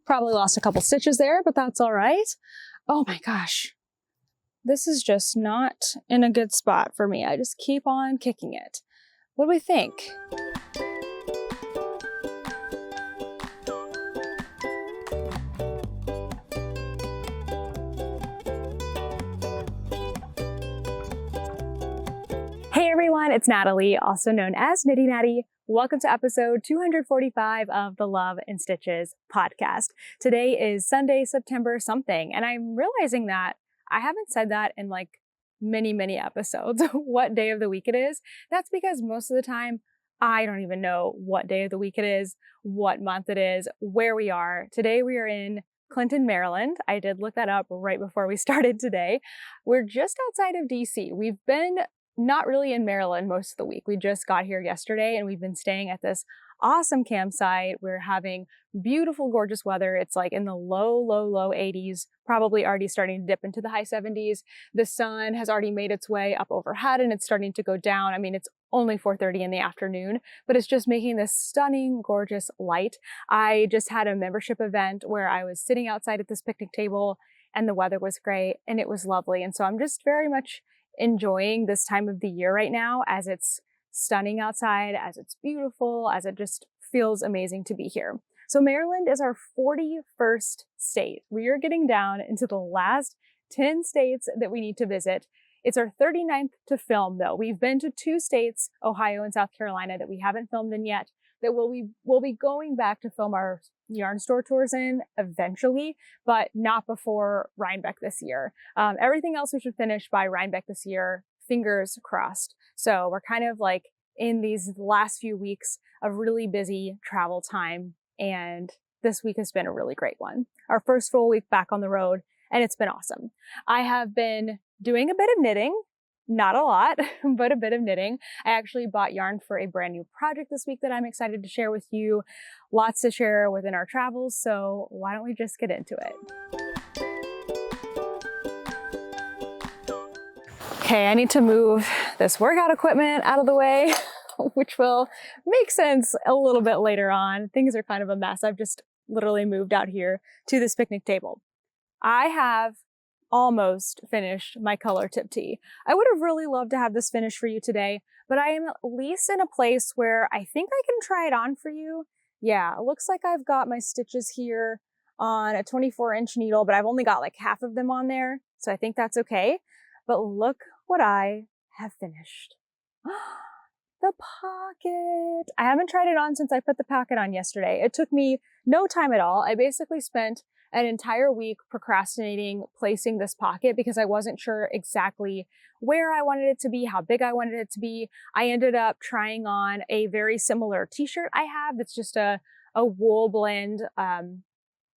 Probably lost a couple stitches there, but that's all right. Oh my gosh. This is just not in a good spot for me. I just keep on kicking it. What do we think? Hey everyone, it's Natalie, also known as Knitty Natty. Welcome to episode 245 of the Love and Stitches podcast. Today is Sunday, September something, and I'm realizing that I haven't said that in like many episodes, what day of the week it is. That's because most of the time, I don't even know what day of the week it is, what month it is, where we are. Today we are in Clinton, Maryland. I did look that up right before we started today. We're just outside of DC. We've been not really in Maryland most of the week. We just got here yesterday and we've been staying at this awesome campsite. We're having beautiful, gorgeous weather. It's like in the low 80s, probably already starting to dip into the high 70s. The sun has already made its way up overhead and it's starting to go down. I mean, it's only 4:30 in the afternoon, but it's just making this stunning, gorgeous light. I just had a membership event where I was sitting outside at this picnic table and the weather was great and it was lovely. And so I'm just very much enjoying this time of the year right now, as it's stunning outside, as it's beautiful, as it just feels amazing to be here. So Maryland is our 41st state. We are getting down into the last 10 states that we need to visit. It's our 39th to film though. We've been to 2 states, Ohio and South Carolina, that we haven't filmed in yet, that we'll be going back to film our yarn store tours in eventually, but not before Rhinebeck this year. Everything else we should finish by Rhinebeck this year, fingers crossed. So we're kind of like in these last few weeks of really busy travel time, and this week has been a really great one. Our first full week back on the road, and it's been awesome. I have been doing a bit of knitting. Not a lot, but a bit of knitting. I actually bought yarn for a brand new project this week that I'm excited to share with you. Lots to share within our travels, so why don't we just get into it? Okay, I need to move this workout equipment out of the way, which will make sense a little bit later on. Things are kind of a mess. I've just literally moved out here to this picnic table. I have almost finished my color tip tee. I would have really loved to have this finished for you today, but I am at least in a place where I think I can try it on for you. Yeah, it looks like I've got my stitches here on a 24-inch needle, but I've only got like half of them on there, so I think that's okay. But look what I have finished. The pocket. I haven't tried it on since I put the pocket on yesterday. It took me no time at all. I basically spent an entire week procrastinating placing this pocket because I wasn't sure exactly where I wanted it to be, how big I wanted it to be. I ended up trying on a very similar t-shirt I have that's just a wool blend,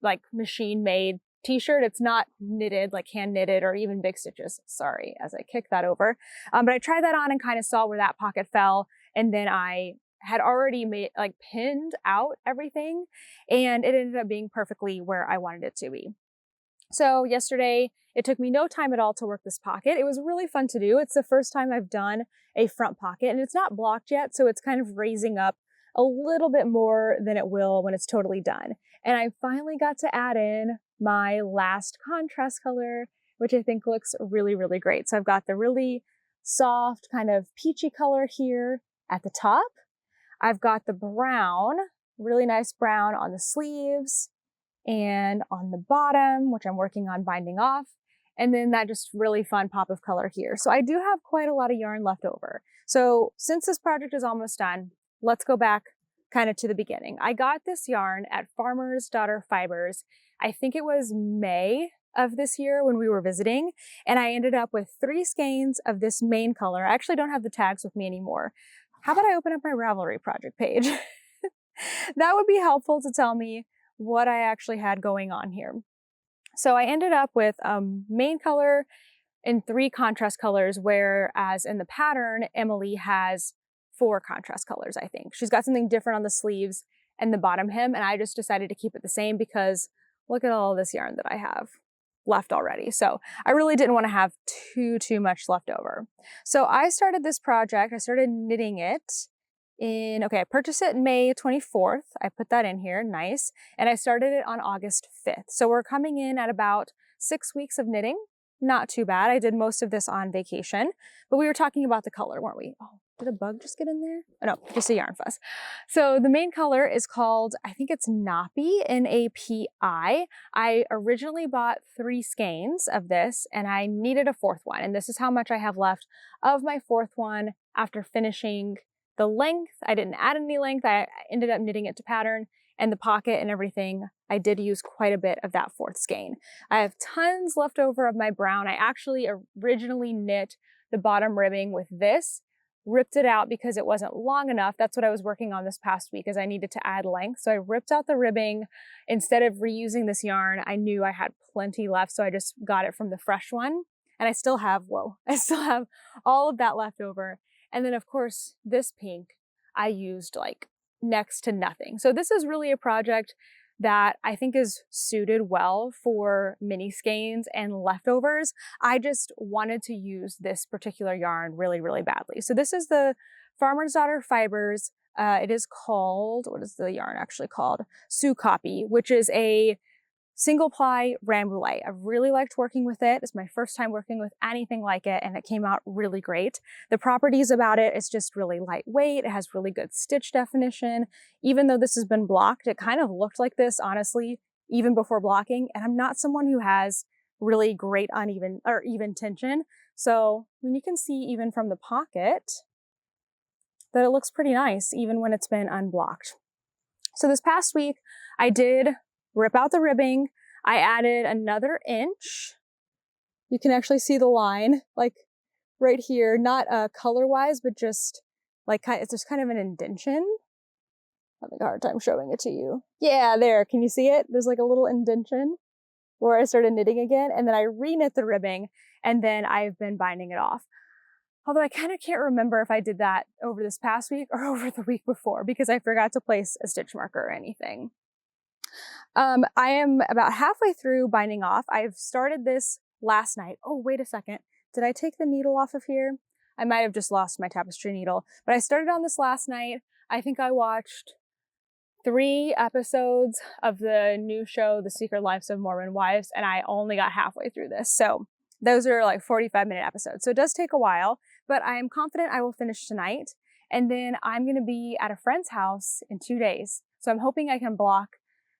like machine made t-shirt. It's not knitted, like hand knitted or even big stitches. Sorry, as I kick that over. But I tried that on and kind of saw where that pocket fell. And then I had already pinned out everything, and it ended up being perfectly where I wanted it to be. So yesterday, it took me no time at all to work this pocket. It was really fun to do. It's the first time I've done a front pocket, and it's not blocked yet, so it's kind of raising up a little bit more than it will when it's totally done. And I finally got to add in my last contrast color, which I think looks really great. So I've got the really soft kind of peachy color here at the top. I've got the brown, really nice brown on the sleeves and on the bottom, which I'm working on binding off. And then that just really fun pop of color here. So I do have quite a lot of yarn left over. So since this project is almost done, let's go back kind of to the beginning. I got this yarn at Farmer's Daughter Fibers. I think it was May of this year when we were visiting, and I ended up with 3 skeins of this main color. I actually don't have the tags with me anymore. How about I open up my Ravelry project page? That would be helpful to tell me what I actually had going on here. So I ended up with main color in 3 contrast colors, whereas in the pattern, Emily has 4 contrast colors, I think. She's got something different on the sleeves and the bottom hem, and I just decided to keep it the same because look at all this yarn that I have left already. So I really didn't want to have too much left over. So I started this project, I started knitting it okay, I purchased it May 24th. I put that in here, nice. And I started it on August 5th. So we're coming in at about 6 weeks of knitting. Not too bad. I did most of this on vacation, but we were talking about the color, weren't we? Oh, did a bug just get in there? Oh, no, just a yarn fuss. So the main color is called, I think it's Nappy, N-A-P-I. I originally bought 3 skeins of this and I needed a 4th one. And this is how much I have left of my 4th one after finishing the length. I didn't add any length. I ended up knitting it to pattern, and the pocket and everything. I did use quite a bit of that 4th skein. I have tons left over of my brown. I actually originally knit the bottom ribbing with this, ripped it out because it wasn't long enough. That's what I was working on this past week, is I needed to add length. So I ripped out the ribbing. Instead of reusing this yarn, I knew I had plenty left, so I just got it from the fresh one. And I still have, I still have all of that left over. And then of course, this pink, I used like next to nothing. So this is really a project that I think is suited well for mini skeins and leftovers. I just wanted to use this particular yarn really, really badly. So this is the Farmer's Daughter Fibers. It is called, what is the yarn actually called? Sue Copy, which is a single ply rambouillet. I really liked working with it. It's my first time working with anything like it, and it came out really great. The properties about it, it's just really lightweight. It has really good stitch definition. Even though this has been blocked, it kind of looked like this, honestly, even before blocking. And I'm not someone who has really great uneven or even tension. So I mean, you can see even from the pocket that it looks pretty nice, even when it's been unblocked. So this past week, I did rip out the ribbing. I added another inch. You can actually see the line, like right here, not color-wise, but just like it's just kind of an indentation. I'm having a hard time showing it to you. Yeah, there, can you see it? There's like a little indentation where I started knitting again, and then I re-knit the ribbing, and then I've been binding it off. Although I kind of can't remember if I did that over this past week or over the week before, because I forgot to place a stitch marker or anything. I am about halfway through binding off. I've started this last night. Oh, wait a second. Did I take the needle off of here? I might have just lost my tapestry needle, but I started on this last night. I think I watched 3 episodes of the new show, The Secret Lives of Mormon Wives, and I only got halfway through this. So those are like 45-minute episodes. So it does take a while, but I am confident I will finish tonight. And then I'm going to be at a friend's house in 2 days. So I'm hoping I can block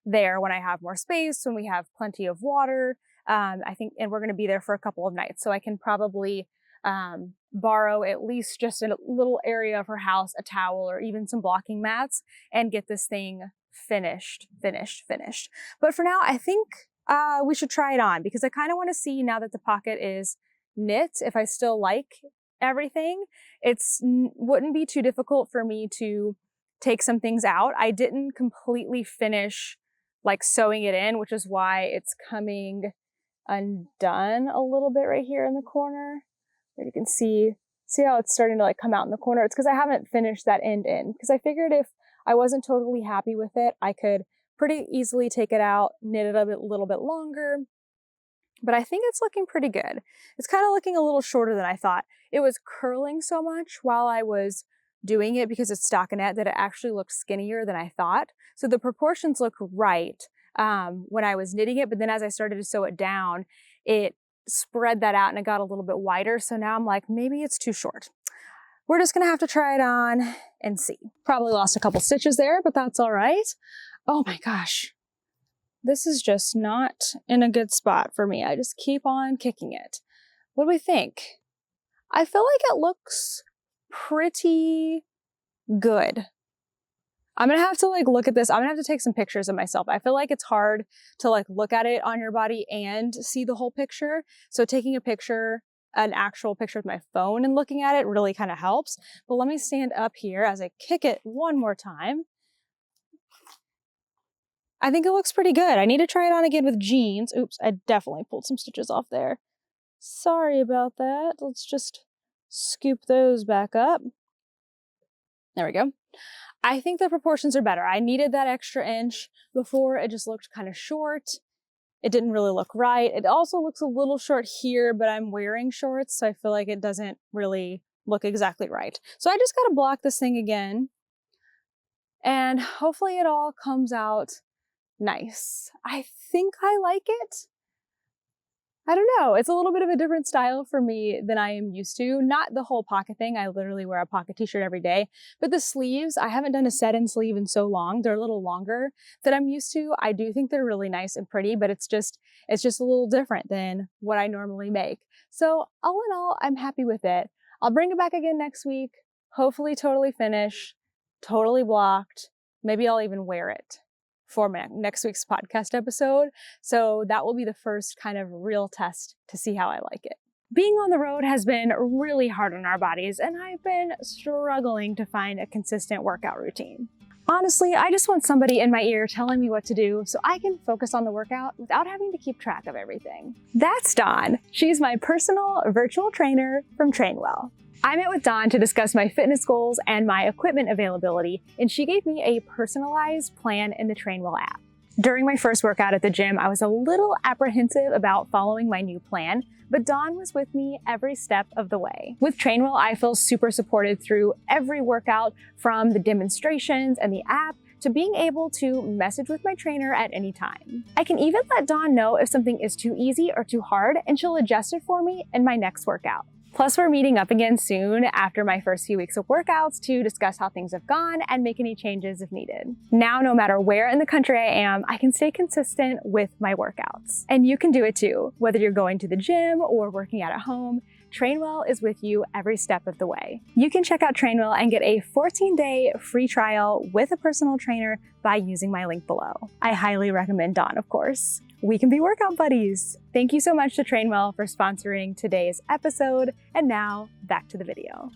there when I have more space, when we have plenty of water. I think, and we're going to be there for a couple of nights. So I can probably borrow at least just a little area of her house, a towel, or even some blocking mats, and get this thing finished. But for now, I think we should try it on, because I kind of want to see, now that the pocket is knit, if I still like everything. Wouldn't be too difficult for me to take some things out. I didn't completely finish like sewing it in, which is why it's coming undone a little bit right here in the corner. There you can see how it's starting to like come out in the corner. It's because I haven't finished that end in, because I figured if I wasn't totally happy with it, I could pretty easily take it out, knit it a little bit longer. But I think it's looking pretty good. It's kind of looking a little shorter than I thought. It was curling so much while I was doing it, because it's stockinette, that it actually looked skinnier than I thought. So the proportions look right when I was knitting it, but then as I started to sew it down, it spread that out and it got a little bit wider. So now I'm like, maybe it's too short. We're just gonna have to try it on and see. Probably lost a couple stitches there, but that's all right. Oh my gosh. This is just not in a good spot for me. I just keep on kicking it. What do we think? I feel like it looks pretty good. I'm gonna have to like look at this. I'm gonna have to take some pictures of myself. I feel like it's hard to like look at it on your body and see the whole picture. So taking a picture, an actual picture with my phone and looking at it really kind of helps. But let me stand up here as I kick it one more time. I think it looks pretty good. I need to try it on again with jeans. Oops, I definitely pulled some stitches off there. Sorry about that. Let's just scoop those back up. There we go. I think the proportions are better. I needed that extra inch before. It just looked kind of short. It didn't really look right. It also looks a little short here, but I'm wearing shorts, so I feel like it doesn't really look exactly right. So I just got to block this thing again. and hopefully it all comes out nice. I think I like it. I don't know. It's a little bit of a different style for me than I am used to. Not the whole pocket thing. I literally wear a pocket t-shirt every day. But the sleeves, I haven't done a set-in sleeve in so long. They're a little longer than I'm used to. I do think they're really nice and pretty, but it's just a little different than what I normally make. So all in all, I'm happy with it. I'll bring it back again next week. Hopefully totally finished, totally blocked. Maybe I'll even wear it for next week's podcast episode. So that will be the first kind of real test to see how I like it. Being on the road has been really hard on our bodies, and I've been struggling to find a consistent workout routine. Honestly, I just want somebody in my ear telling me what to do so I can focus on the workout without having to keep track of everything. That's Dawn. She's my personal virtual trainer from Trainwell. I met with Dawn to discuss my fitness goals and my equipment availability, and she gave me a personalized plan in the Trainwell app. During my first workout at the gym, I was a little apprehensive about following my new plan, but Dawn was with me every step of the way. With Trainwell, I feel super supported through every workout, from the demonstrations and the app to being able to message with my trainer at any time. I can even let Dawn know if something is too easy or too hard, and she'll adjust it for me in my next workout. Plus, we're meeting up again soon after my first few weeks of workouts to discuss how things have gone and make any changes if needed. Now, no matter where in the country I am, I can stay consistent with my workouts. And you can do it too, whether you're going to the gym or working out at home. Trainwell is with you every step of the way. You can check out Trainwell and get a 14-day free trial with a personal trainer by using my link below. I highly recommend Dawn, of course. We can be workout buddies. Thank you so much to Trainwell for sponsoring today's episode. And now back to the video.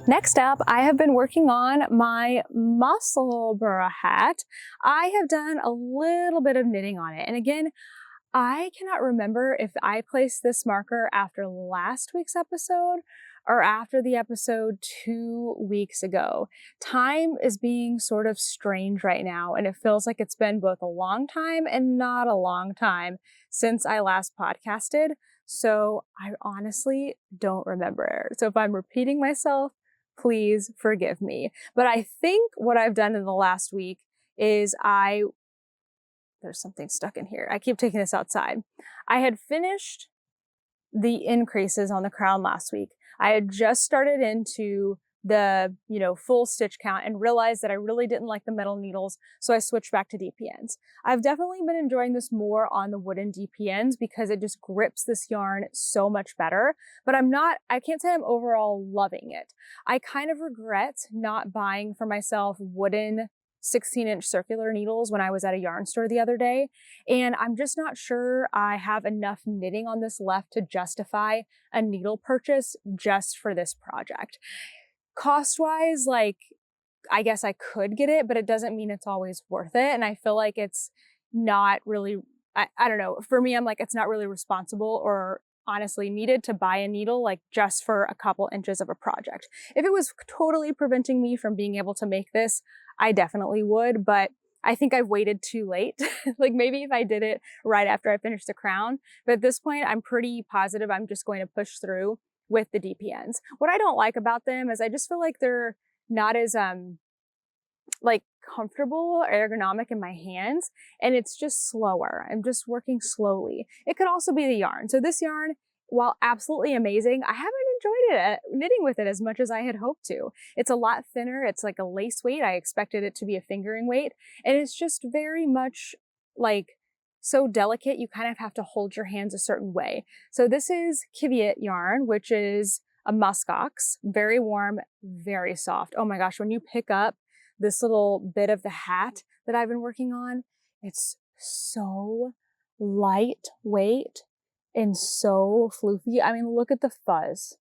Next up, I have been working on my Musselburgh hat. I have done a little bit of knitting on it. And again, I cannot remember if I placed this marker after last week's episode or after the episode 2 weeks ago. Time is being sort of strange right now, and it feels like it's been both a long time and not a long time since I last podcasted. So I honestly don't remember. So if I'm repeating myself, please forgive me. But I think what I've done in the last week is there's something stuck in here. I keep taking this outside. I had finished the increases on the crown last week. I had just started into the, full stitch count and realized that I really didn't like the metal needles, so I switched back to DPNs. I've definitely been enjoying this more on the wooden DPNs because it just grips this yarn so much better, but I can't say I'm overall loving it. I kind of regret not buying for myself wooden 16-inch circular needles when I was at a yarn store the other day, and I'm just not sure I have enough knitting on this left to justify a needle purchase just for this project. Cost-wise, I guess I could get it, but it doesn't mean it's always worth it, and I feel like it's not really, I don't know, for me, I'm like, it's not really responsible or honestly needed to buy a needle just for a couple inches of a project. If it was totally preventing me from being able to make this, I definitely would, but I think I've waited too late. Maybe if I did it right after I finished the crown, but at this point, I'm pretty positive I'm just going to push through with the DPNs. What I don't like about them is I just feel like they're not as comfortable or ergonomic in my hands, and it's just slower. I'm just working slowly. It could also be the yarn. So this yarn, while absolutely amazing, I haven't enjoyed it knitting with it as much as I had hoped to. It's a lot thinner. It's like a lace weight. I expected it to be a fingering weight, and it's just very much so delicate. You kind of have to hold your hands a certain way. So this is Kiviot yarn, which is a muskox, very warm, very soft. Oh my gosh, when you pick up this little bit of the hat that I've been working on, it's so lightweight and so floofy. I mean, look at the fuzz.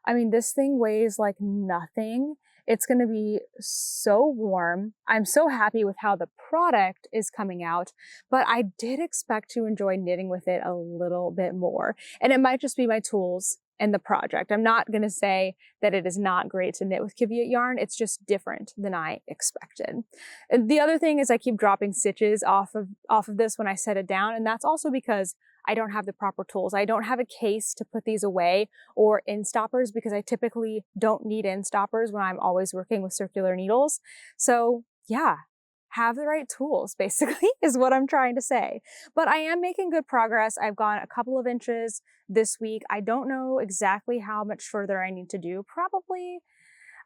I mean, this thing weighs like nothing. It's going to be so warm. I'm so happy with how the product is coming out, but I did expect to enjoy knitting with it a little bit more. And it might just be my tools in the project. I'm not going to say that it is not great to knit with Kiviot yarn. It's just different than I expected. And the other thing is I keep dropping stitches off of this when I set it down. And that's also because I don't have the proper tools. I don't have a case to put these away or end stoppers because I typically don't need end stoppers when I'm always working with circular needles. So yeah, have the right tools basically is what I'm trying to say. But I am making good progress. I've gone a couple of inches this week. I don't know exactly how much further I need to do, probably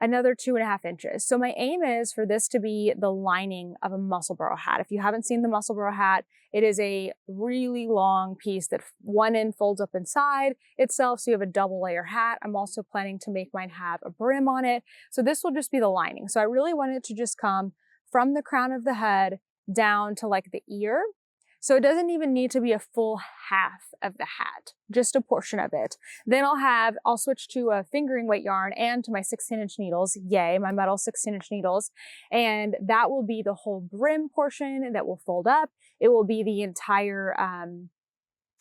another 2.5 inches. So my aim is for this to be the lining of a Musselburgh hat. If you haven't seen the Musselburgh hat, it is a really long piece that one end folds up inside itself, so you have a double layer hat. I'm also planning to make mine have a brim on it. So this will just be the lining. So I really want it to just come from the crown of the head down to like the ear. So it doesn't even need to be a full half of the hat, just a portion of it. Then I'll switch to a fingering weight yarn and to my 16-inch needles. Yay, my metal 16-inch needles. And that will be the whole brim portion that will fold up. It will be the entire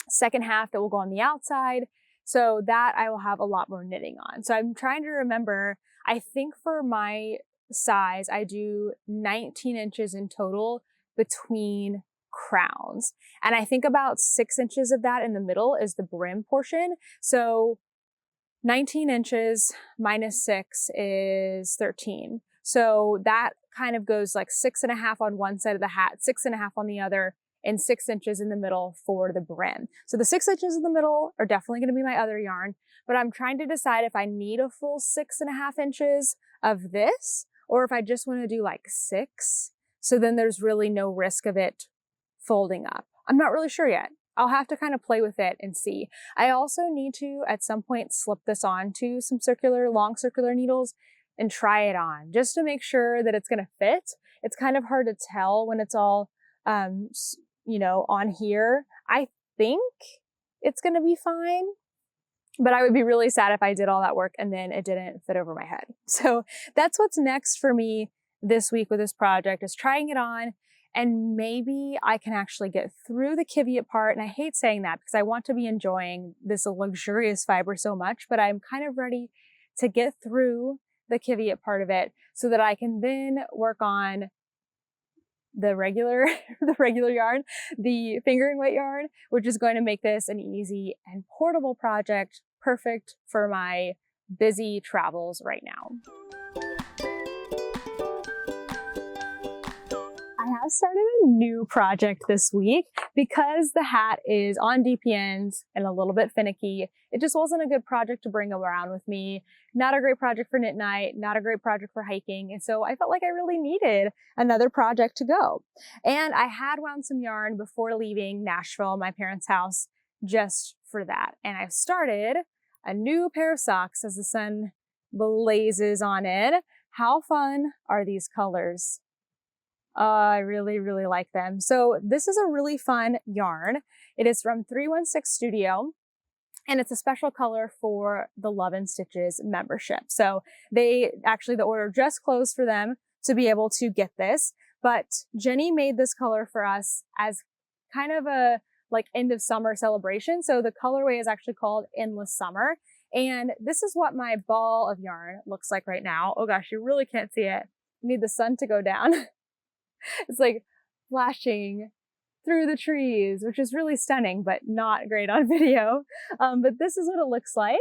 second half that will go on the outside. So that I will have a lot more knitting on. So I'm trying to remember, I think for my size, I do 19 inches in total between crowns. And I think about 6 inches of that in the middle is the brim portion. So 19 inches minus 6 is 13. So that kind of goes like 6.5 on one side of the hat, 6.5 on the other, and 6 inches in the middle for the brim. So the 6 inches in the middle are definitely going to be my other yarn, but I'm trying to decide if I need a full 6.5 inches of this, or if I just want to do like 6. So then there's really no risk of it folding up. I'm not really sure yet. I'll have to kind of play with it and see. I also need to, at some point, slip this on to some long circular needles and try it on just to make sure that it's going to fit. It's kind of hard to tell when it's all, on here. I think it's going to be fine, but I would be really sad if I did all that work and then it didn't fit over my head. So that's what's next for me this week with this project, is trying it on. And maybe I can actually get through the Kiviot part. And I hate saying that because I want to be enjoying this luxurious fiber so much, but I'm kind of ready to get through the Kiviot part of it so that I can then work on the regular yarn, the fingering weight yarn, which is going to make this an easy and portable project, perfect for my busy travels right now. I have started a new project this week because the hat is on DPNs and a little bit finicky. It just wasn't a good project to bring around with me. Not a great project for knit night, not a great project for hiking. And so I felt like I really needed another project to go. And I had wound some yarn before leaving Nashville, my parents' house, just for that. And I've started a new pair of socks as the sun blazes on in. How fun are these colors? I really, really like them. So this is a really fun yarn. It is from 316 Studio, and it's a special color for the Love and Stitches membership. So the order just closed for them to be able to get this, but Jenny made this color for us as kind of a end of summer celebration. So the colorway is actually called Endless Summer. And this is what my ball of yarn looks like right now. Oh gosh, you really can't see it. You need the sun to go down. It's like flashing through the trees, which is really stunning, but not great on video. But this is what it looks like.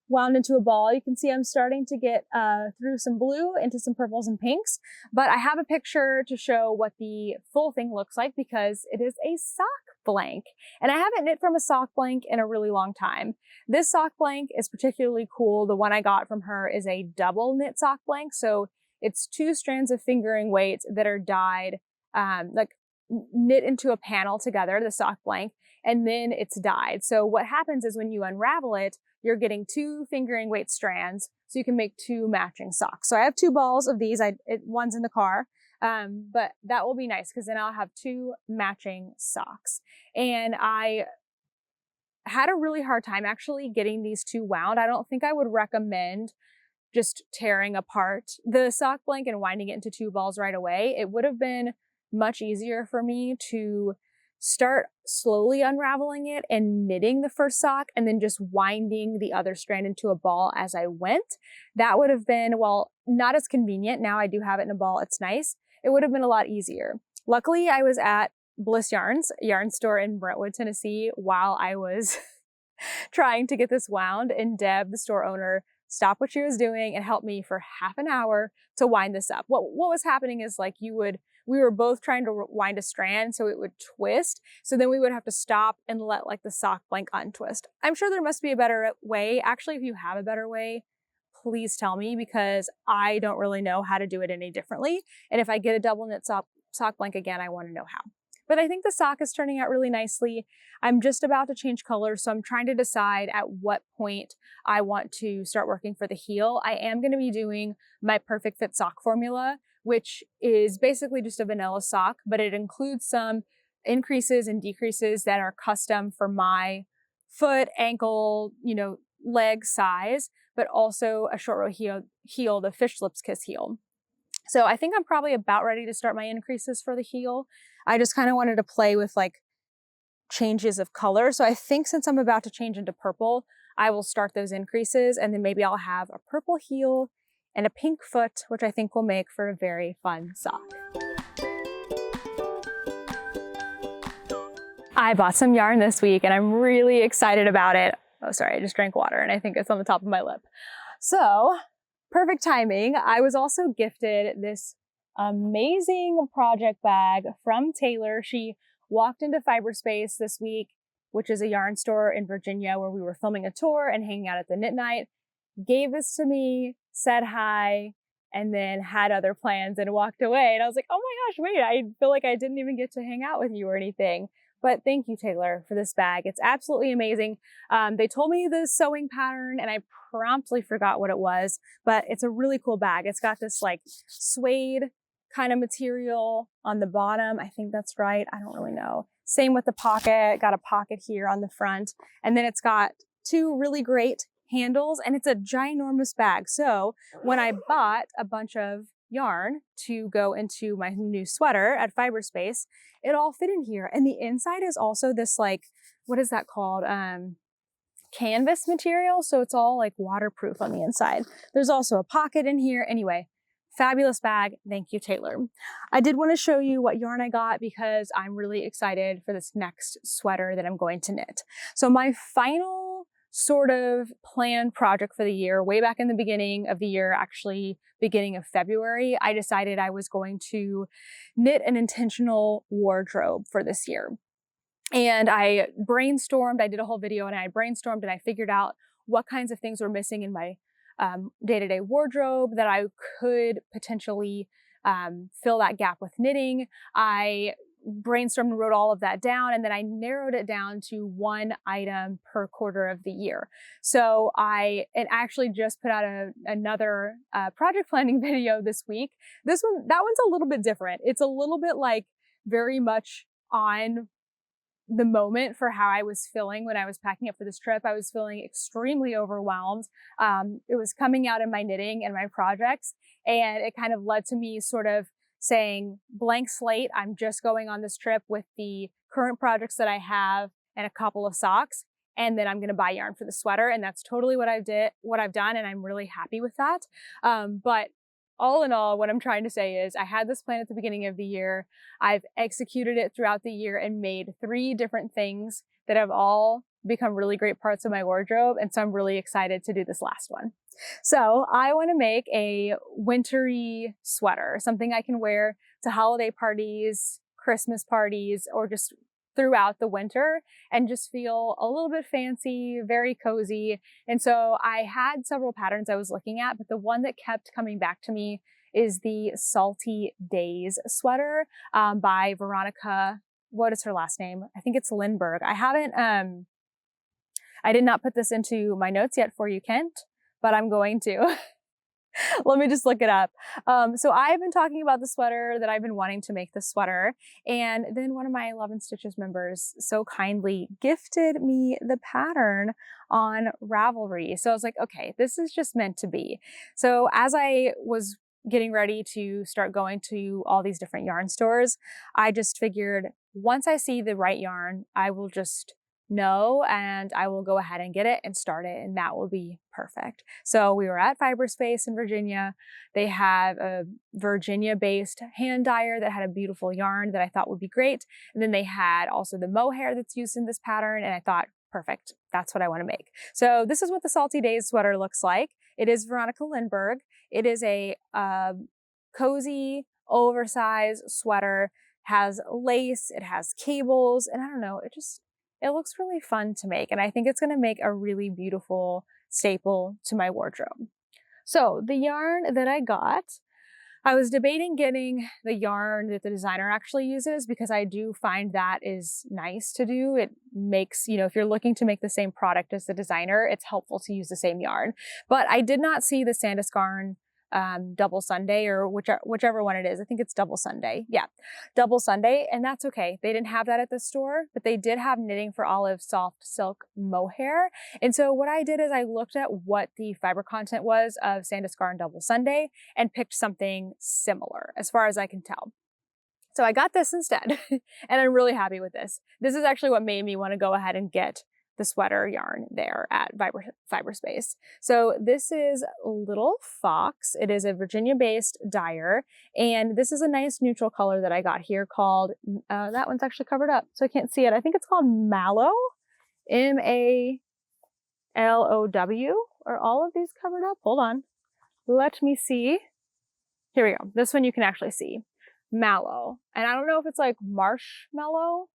Wound into a ball. You can see I'm starting to get through some blue into some purples and pinks, but I have a picture to show what the full thing looks like because it is a sock blank. And I haven't knit from a sock blank in a really long time. This sock blank is particularly cool. The one I got from her is a double knit sock blank. So it's 2 strands of fingering weight that are dyed, knit into a panel together, the sock blank, and then it's dyed. So what happens is when you unravel it, you're getting 2 fingering weight strands, so you can make 2 matching socks. So I have 2 balls of these. One's in the car, but that will be nice because then I'll have 2 matching socks. And I had a really hard time actually getting these 2 wound. I don't think I would recommend just tearing apart the sock blank and winding it into 2 balls right away. It would have been much easier for me to start slowly unraveling it and knitting the first sock and then just winding the other strand into a ball as I went. That would have been, well, not as convenient. Now I do have it in a ball. It's nice. It would have been a lot easier. Luckily, I was at Bliss Yarns, a yarn store in Brentwood, Tennessee, while I was trying to get this wound, and Deb, the store owner, stopped what she was doing and helped me for half an hour to wind this up. What was happening is like we were both trying to wind a strand so it would twist. So then we would have to stop and let like the sock blank untwist. I'm sure there must be a better way. Actually, if you have a better way, please tell me, because I don't really know how to do it any differently. And if I get a double knit sock blank again, I want to know how. But I think the sock is turning out really nicely. I'm just about to change colors, so I'm trying to decide at what point I want to start working for the heel. I am going to be doing my perfect fit sock formula, which is basically just a vanilla sock, but it includes some increases and decreases that are custom for my foot, ankle, leg size, but also a short row heel, the fish lips kiss heel. So I think I'm probably about ready to start my increases for the heel. I just kind of wanted to play with like changes of color. So I think since I'm about to change into purple, I will start those increases, and then maybe I'll have a purple heel and a pink foot, which I think will make for a very fun sock. I bought some yarn this week and I'm really excited about it. Oh, sorry, I just drank water and I think it's on the top of my lip. So, perfect timing. I was also gifted this amazing project bag from Taylor. She walked into Fiberspace this week, which is a yarn store in Virginia where we were filming a tour and hanging out at the knit night, gave this to me, said hi, and then had other plans and walked away. And I was like, oh my gosh, wait, I feel like I didn't even get to hang out with you or anything. But thank you, Taylor, for this bag. It's absolutely amazing. They told me the sewing pattern and I promptly forgot what it was, but it's a really cool bag. It's got this like suede kind of material on the bottom. I think that's right. I don't really know. Same with the pocket. Got a pocket here on the front. And then it's got two really great handles and it's a ginormous bag. So when I bought a bunch of yarn to go into my new sweater at Fiberspace, it all fit in here. And the inside is also this like, what is that called? Canvas material. So it's all like waterproof on the inside. There's also a pocket in here. Anyway, fabulous bag. Thank you, Taylor. I did want to show you what yarn I got because I'm really excited for this next sweater that I'm going to knit. So my final sort of planned project for the year, way back in the beginning of the year, actually beginning of February, I decided I was going to knit an intentional wardrobe for this year. And I brainstormed, I did a whole video and I brainstormed and I figured out what kinds of things were missing in my day-to-day wardrobe that I could potentially fill that gap with knitting. I brainstormed and wrote all of that down, and then I narrowed it down to one item per quarter of the year. So I actually just put out another project planning video this week. That one's a little bit different. It's a little bit like very much on the moment for how I was feeling when I was packing up for this trip. I was feeling extremely overwhelmed. It was coming out in my knitting and my projects, and it kind of led to me sort of saying, blank slate, I'm just going on this trip with the current projects that I have and a couple of socks, and then I'm going to buy yarn for the sweater. And that's totally what I've done, and I'm really happy with that. But all in all, what I'm trying to say is I had this plan at the beginning of the year. I've executed it throughout the year and made 3 different things that have all become really great parts of my wardrobe. And so I'm really excited to do this last one. So I want to make a wintry sweater, something I can wear to holiday parties, Christmas parties, or just throughout the winter and just feel a little bit fancy, very cozy. And so I had several patterns I was looking at, but the one that kept coming back to me is the Salty Days sweater by Veronica. What is her last name? I think it's Lindbergh. I did not put this into my notes yet for you, Kent, but I'm going to. Let me just look it up. So I've been talking about the sweater that I've been wanting to make this sweater. And then one of my Love and Stitches members so kindly gifted me the pattern on Ravelry. So I was like, okay, this is just meant to be. So as I was getting ready to start going to all these different yarn stores, I just figured once I see the right yarn, I will just know and I will go ahead and get it and start it, and that will be perfect. So we were at Fiberspace in Virginia. They have a Virginia-based hand dyer that had a beautiful yarn that I thought would be great. And then they had also the mohair that's used in this pattern, and I thought, perfect, that's what I want to make. So this is what the Salty Days sweater looks like. It is Veronica Lindbergh. It is a cozy, oversized sweater, has lace, it has cables, and I don't know, it looks really fun to make, and I think it's going to make a really beautiful staple to my wardrobe. So the yarn that I got, I was debating getting the yarn that the designer actually uses because I do find that is nice to do. It makes, if you're looking to make the same product as the designer, it's helpful to use the same yarn. But I did not see the Sandusgarn Double Sunday, or whichever one it is. I think it's Double Sunday. Yeah, Double Sunday, and that's okay. They didn't have that at the store, but they did have Knitting for Olive soft silk mohair. And so what I did is I looked at what the fiber content was of Sandusgarn Double Sunday and picked something similar as far as I can tell. So I got this instead, and I'm really happy with this. This is actually what made me want to go ahead and get the sweater yarn there at Fiberspace. So this is Little Fox. It is a Virginia-based dyer, and this is a nice neutral color that I got here called, that one's actually covered up, so I can't see it. I think it's called Mallow, M-A-L-O-W. Are all of these covered up? Hold on. Let me see. Here we go. This one you can actually see. Mallow. And I don't know if it's like marshmallow,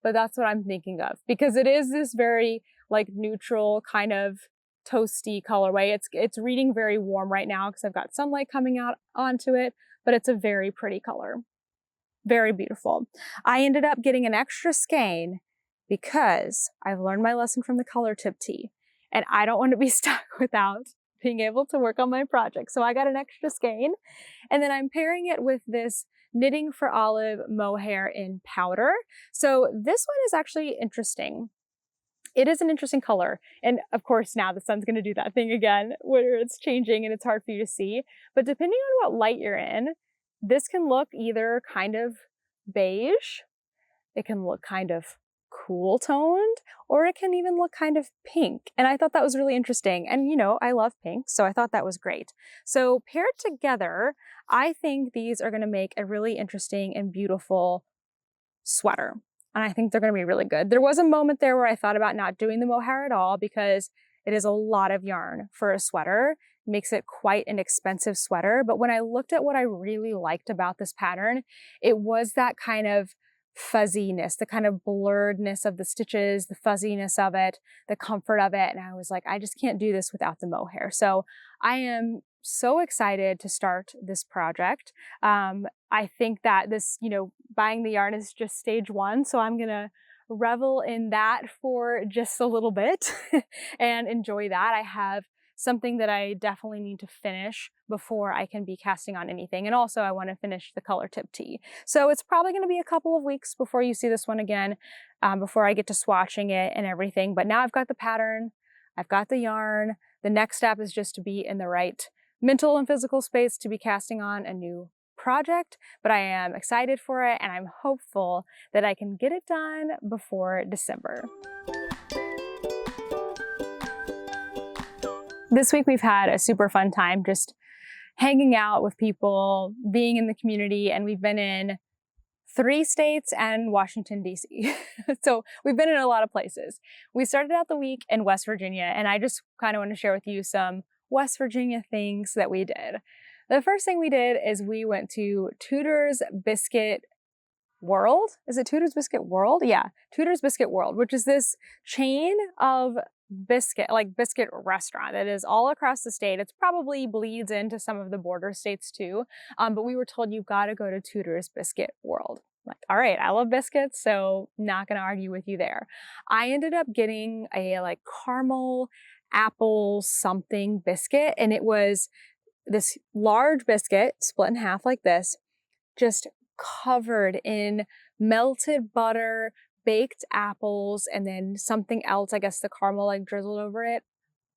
but that's what I'm thinking of, because it is this very like neutral kind of toasty colorway. It's reading very warm right now because I've got sunlight coming out onto it, but it's a very pretty color. Very beautiful. I ended up getting an extra skein because I've learned my lesson from the color tip tee, and I don't want to be stuck without being able to work on my project. So I got an extra skein, and then I'm pairing it with this Knitting for Olive mohair in powder. So this one is actually interesting. It is an interesting color. And of course now the sun's going to do that thing again where it's changing and it's hard for you to see. But depending on what light you're in, this can look either kind of beige, it can look kind of cool toned, or it can even look kind of pink. And I thought that was really interesting. And I love pink, so I thought that was great. So paired together, I think these are going to make a really interesting and beautiful sweater. And I think they're going to be really good. There was a moment there where I thought about not doing the mohair at all because it is a lot of yarn for a sweater. It makes it quite an expensive sweater. But when I looked at what I really liked about this pattern, it was that kind of fuzziness, the kind of blurredness of the stitches, the fuzziness of it, the comfort of it. And I was like, I just can't do this without the mohair. So I am so excited to start this project. I think that this, buying the yarn is just stage one. So I'm going to revel in that for just a little bit and enjoy that. I have something that I definitely need to finish before I can be casting on anything. And also I want to finish the color tip tee. So it's probably going to be a couple of weeks before you see this one again, before I get to swatching it and everything. But now I've got the pattern, I've got the yarn. The next step is just to be in the right mental and physical space to be casting on a new project, but I am excited for it and I'm hopeful that I can get it done before December. This week we've had a super fun time just hanging out with people, being in the community, and we've been in 3 states and Washington, D.C. So we've been in a lot of places. We started out the week in West Virginia, and I just kind of want to share with you some West Virginia things that we did. The first thing we did is we went to Tudor's Biscuit World. Is it Tudor's Biscuit World? Yeah, Tudor's Biscuit World, which is this chain of biscuit restaurant that is all across the state. It's probably bleeds into some of the border states too. But we were told you've got to go to Tudor's Biscuit World. I'm like, all right, I love biscuits, so not gonna argue with you there. I ended up getting a caramel apple something biscuit, and it was this large biscuit split in half like this, just covered in melted butter, baked apples, and then something else, I guess the caramel drizzled over it.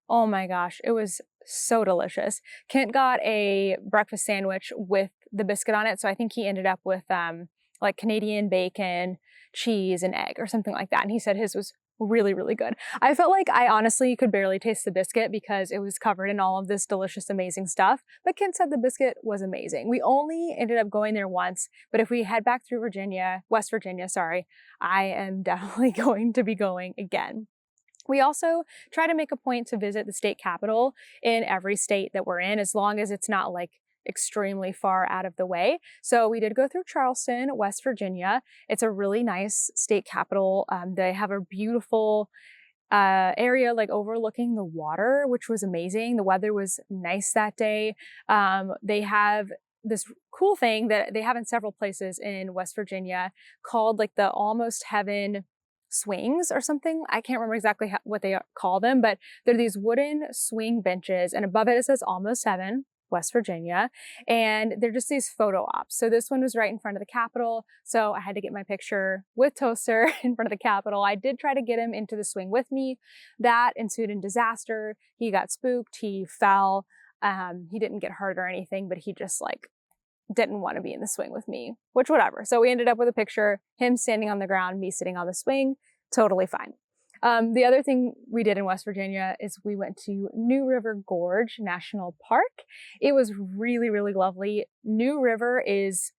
Oh my gosh, it was so delicious. Kent got a breakfast sandwich with the biscuit on it, so I think he ended up with like Canadian bacon, cheese, and egg or something like that. And he said his was really, really good. I felt like I honestly could barely taste the biscuit because it was covered in all of this delicious, amazing stuff. But Ken said the biscuit was amazing. We only ended up going there once, but if we head back through West Virginia, sorry, I am definitely going to be going again. We also try to make a point to visit the state capitol in every state that we're in, as long as it's not like extremely far out of the way. So we did go through Charleston, West Virginia. It's a really nice state capitol. They have a beautiful area like overlooking the water, which was amazing. The weather was nice that day. They have this cool thing that they have in several places in West Virginia called like the Almost Heaven swings or something. I can't remember exactly what they call them, but they're these wooden swing benches, and above it says Almost Heaven, West Virginia, and they're just these photo ops. So this one was right in front of the Capitol, so I had to get my picture with Toaster in front of the Capitol. I did try to get him into the swing with me. That ensued in disaster. He got spooked, he fell. He didn't get hurt or anything, but he just like didn't want to be in the swing with me, which whatever. So we ended up with a picture, him standing on the ground, me sitting on the swing, totally fine. The other thing we did in West Virginia is we went to New River Gorge National Park. It was really, really lovely. New River is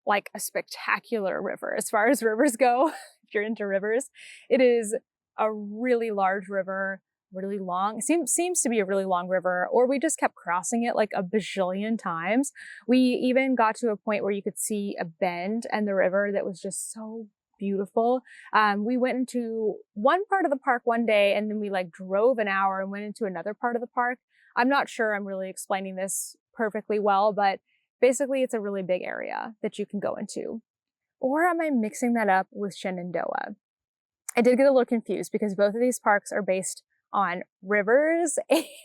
like a spectacular river as far as rivers go. If you're into rivers, it is a really large river, really long. It seems to be a really long river, or we just kept crossing it like a bajillion times. We even got to a point where you could see a bend in the river that was just so beautiful. We went into one part of the park one day, and then we like drove an hour and went into another part of the park. I'm not sure I'm really explaining this perfectly well, but basically it's a really big area that you can go into. Or am I mixing that up with Shenandoah? I did get a little confused because both of these parks are based on rivers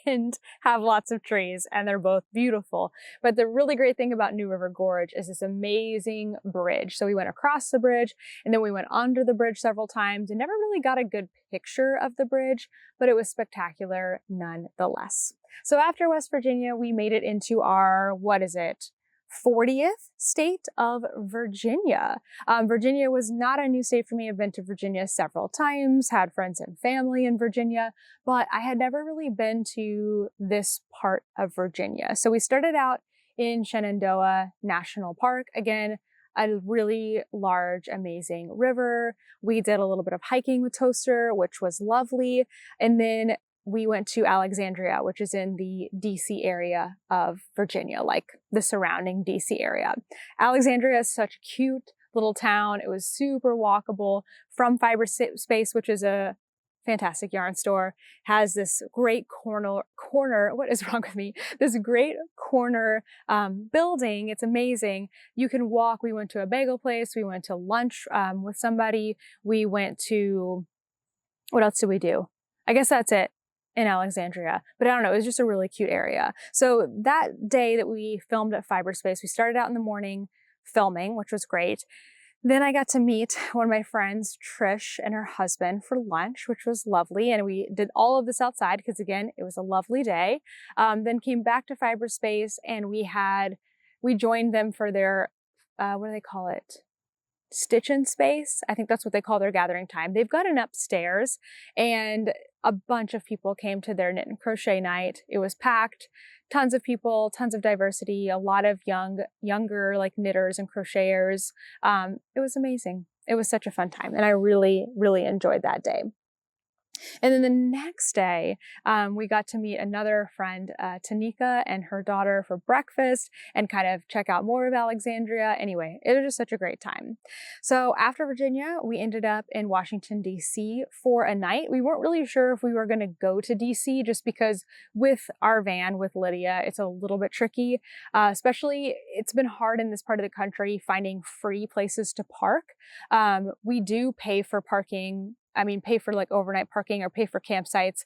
and have lots of trees, and they're both beautiful. But the really great thing about New River Gorge is this amazing bridge. So we went across the bridge, and then we went under the bridge several times and never really got a good picture of the bridge, but it was spectacular nonetheless. So after West Virginia, we made it into our, 40th state of Virginia. Virginia was not a new state for me. I've been to Virginia several times, had friends and family in Virginia, but I had never really been to this part of Virginia. So we started out in Shenandoah National Park. Again, a really large, amazing river. We did a little bit of hiking with Toaster, which was lovely. And then we went to Alexandria, which is in the DC area of Virginia, like the surrounding DC area. Alexandria is such a cute little town. It was super walkable from Fiber Space, which is a fantastic yarn store, has this great corner, what is wrong with me? This great corner building. It's amazing. You can walk. We went to a bagel place. We went to lunch with somebody. We went to, what else did we do? I guess that's it in Alexandria, but I don't know, it was just a really cute area. So that day that we filmed at Fiberspace, we started out in the morning filming, which was great. Then I got to meet one of my friends, Trish, and her husband for lunch, which was lovely. And we did all of this outside because, again, it was a lovely day. Then came back to Fiberspace, and we joined them for their, what do they call it? Stitch in Space. I think that's what they call their gathering time. They've got an upstairs, and a bunch of people came to their knit and crochet night. It was packed, tons of people, tons of diversity, a lot of younger like knitters and crocheters. It was amazing. It was such a fun time, and I really, really enjoyed that day. And then the next day, we got to meet another friend, Tanika, and her daughter for breakfast and kind of check out more of Alexandria. Anyway, it was just such a great time. So after Virginia, we ended up in Washington, D.C. for a night. We weren't really sure if we were going to go to D.C. just because with our van, with Lydia, it's a little bit tricky. Especially, it's been hard in this part of the country finding free places to park. We do pay for parking. Pay for like overnight parking or pay for campsites,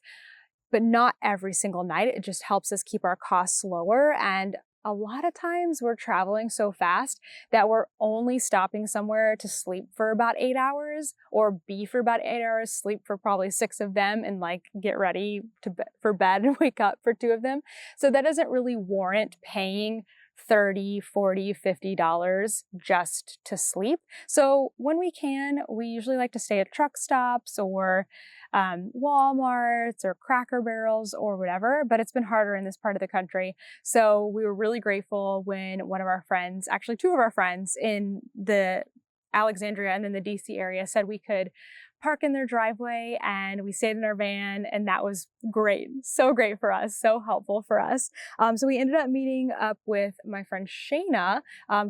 but not every single night. It just helps us keep our costs lower. And a lot of times we're traveling so fast that we're only stopping somewhere to sleep for about 8 hours or be for about 8 hours, sleep for probably 6 of them, and like get ready for bed and wake up for 2 of them. So that doesn't really warrant paying $30, $40, $50 just to sleep. So when we can, we usually like to stay at truck stops or Walmarts or Cracker Barrels or whatever, but it's been harder in this part of the country. So we were really grateful when one of our friends, actually two of our friends in the Alexandria and then the DC area, said we could park in their driveway, and we stayed in our van, and that was great. So great for us, so helpful for us. So we ended up meeting up with my friend Shayna,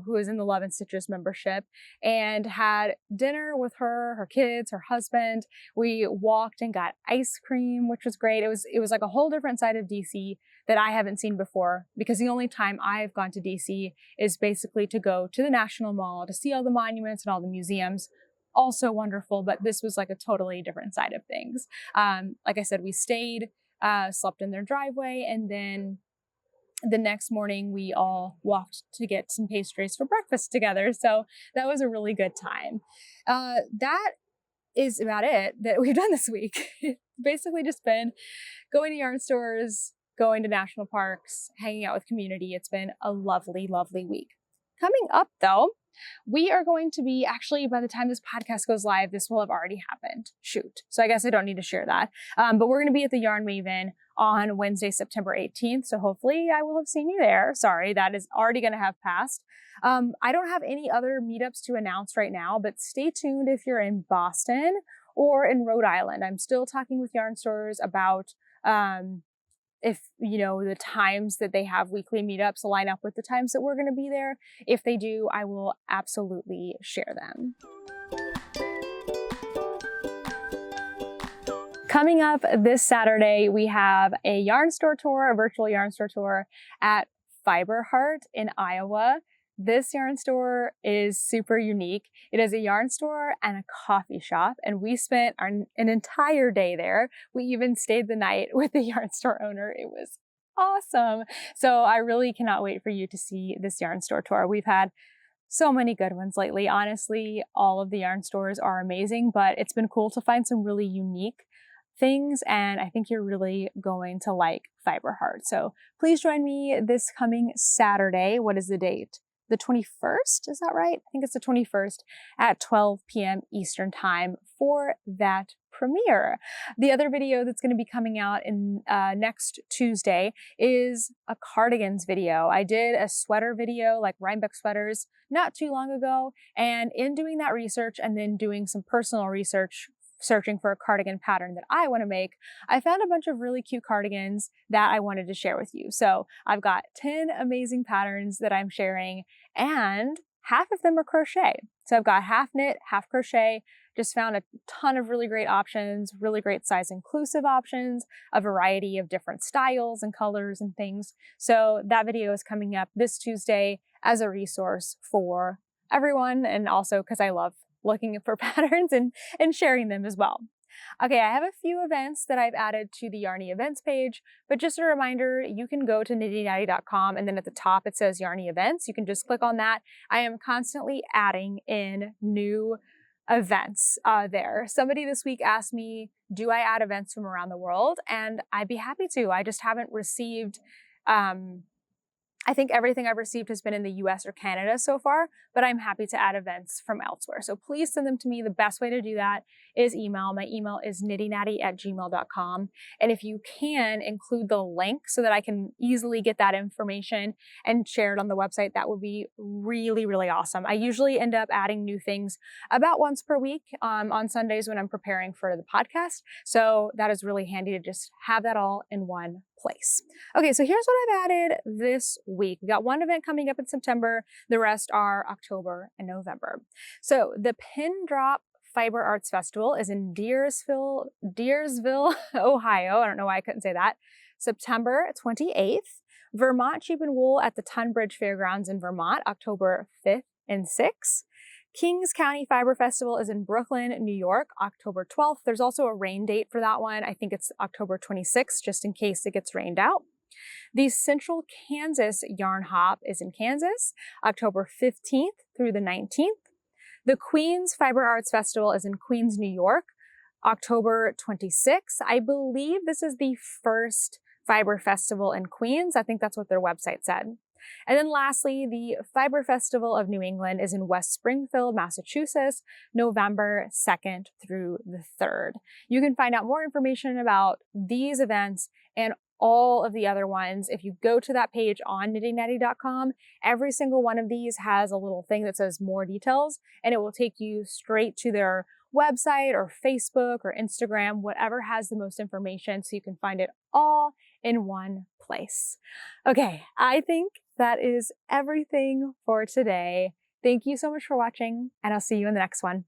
who is in the Love and Stitches membership, and had dinner with her, her kids, her husband. We walked and got ice cream, which was great. It was like a whole different side of DC that I haven't seen before, because the only time I've gone to DC is basically to go to the National Mall to see all the monuments and all the museums. Also wonderful, but this was like a totally different side of things. Like I said, we stayed, slept in their driveway, and then the next morning we all walked to get some pastries for breakfast together. So that was a really good time. That is about it that we've done this week. It's basically just been going to yarn stores, going to national parks, hanging out with community. It's been a lovely, lovely week. Coming up though, we are going to be, actually, by the time this podcast goes live, this will have already happened. Shoot. So I guess I don't need to share that. But we're going to be at the Yarn Maven on Wednesday, September 18th. So hopefully I will have seen you there. Sorry, that is already going to have passed. I don't have any other meetups to announce right now, but stay tuned if you're in Boston or in Rhode Island. I'm still talking with yarn stores about if, you know, the times that they have weekly meetups line up with the times that we're going to be there. If they do, I will absolutely share them. Coming up this Saturday, we have a yarn store tour, a virtual yarn store tour at Fiber Heart in Iowa. This yarn store is super unique. It is a yarn store and a coffee shop, and we spent an entire day there. We even stayed the night with the yarn store owner. It was awesome. So I really cannot wait for you to see this yarn store tour. We've had so many good ones lately. Honestly, all of the yarn stores are amazing, but it's been cool to find some really unique things, and I think you're really going to like Fiber Heart. So please join me this coming Saturday. What is the date? The 21st, is that right? I think it's the 21st at 12 p.m. Eastern Time for that premiere. The other video that's going to be coming out in next Tuesday is a cardigans video. I did a sweater video, like Rhinebeck sweaters, not too long ago, and in doing that research and then doing some personal research, searching for a cardigan pattern that I want to make, I found a bunch of really cute cardigans that I wanted to share with you. So I've got 10 amazing patterns that I'm sharing, and half of them are crochet. So I've got half knit, half crochet. Just found a ton of really great options, really great size inclusive options, a variety of different styles and colors and things. So that video is coming up this Tuesday as a resource for everyone, and also because I love looking for patterns and sharing them as well. Okay, I have a few events that I've added to the Yarny events page, but just a reminder, you can go to knittynatty.com, and then at the top it says Yarny events. You can just click on that. I am constantly adding in new events there. Somebody this week asked me, do I add events from around the world? And I'd be happy to. I just haven't received I think everything I've received has been in the US or Canada so far, but I'm happy to add events from elsewhere. So please send them to me. The best way to do that is email. My email is knittynatty@gmail.com. And if you can include the link so that I can easily get that information and share it on the website, that would be really, really awesome. I usually end up adding new things about once per week on Sundays when I'm preparing for the podcast. So that is really handy to just have that all in one place. Okay, so here's what I've added this week. We got one event coming up in September. The rest are October and November. So the Pin Drop Fiber Arts Festival is in Deersville, Ohio. I don't know why I couldn't say that. September 28th. Vermont Sheep and Wool at the Tunbridge Fairgrounds in Vermont, October 5th and 6th. Kings County Fiber Festival is in Brooklyn, New York, October 12th. There's also a rain date for that one. I think it's October 26th, just in case it gets rained out. The Central Kansas Yarn Hop is in Kansas, October 15th through the 19th. The Queens Fiber Arts Festival is in Queens, New York, October 26th. I believe this is the first fiber festival in Queens. I think that's what their website said. And then lastly, the Fiber Festival of New England is in West Springfield, Massachusetts, November 2nd through the 3rd. You can find out more information about these events and all of the other ones if you go to that page on knittynatty.com. Every single one of these has a little thing that says more details, and it will take you straight to their website or Facebook or Instagram, whatever has the most information, so you can find it all in one place. Okay, I think that is everything for today. Thank you so much for watching, and I'll see you in the next one.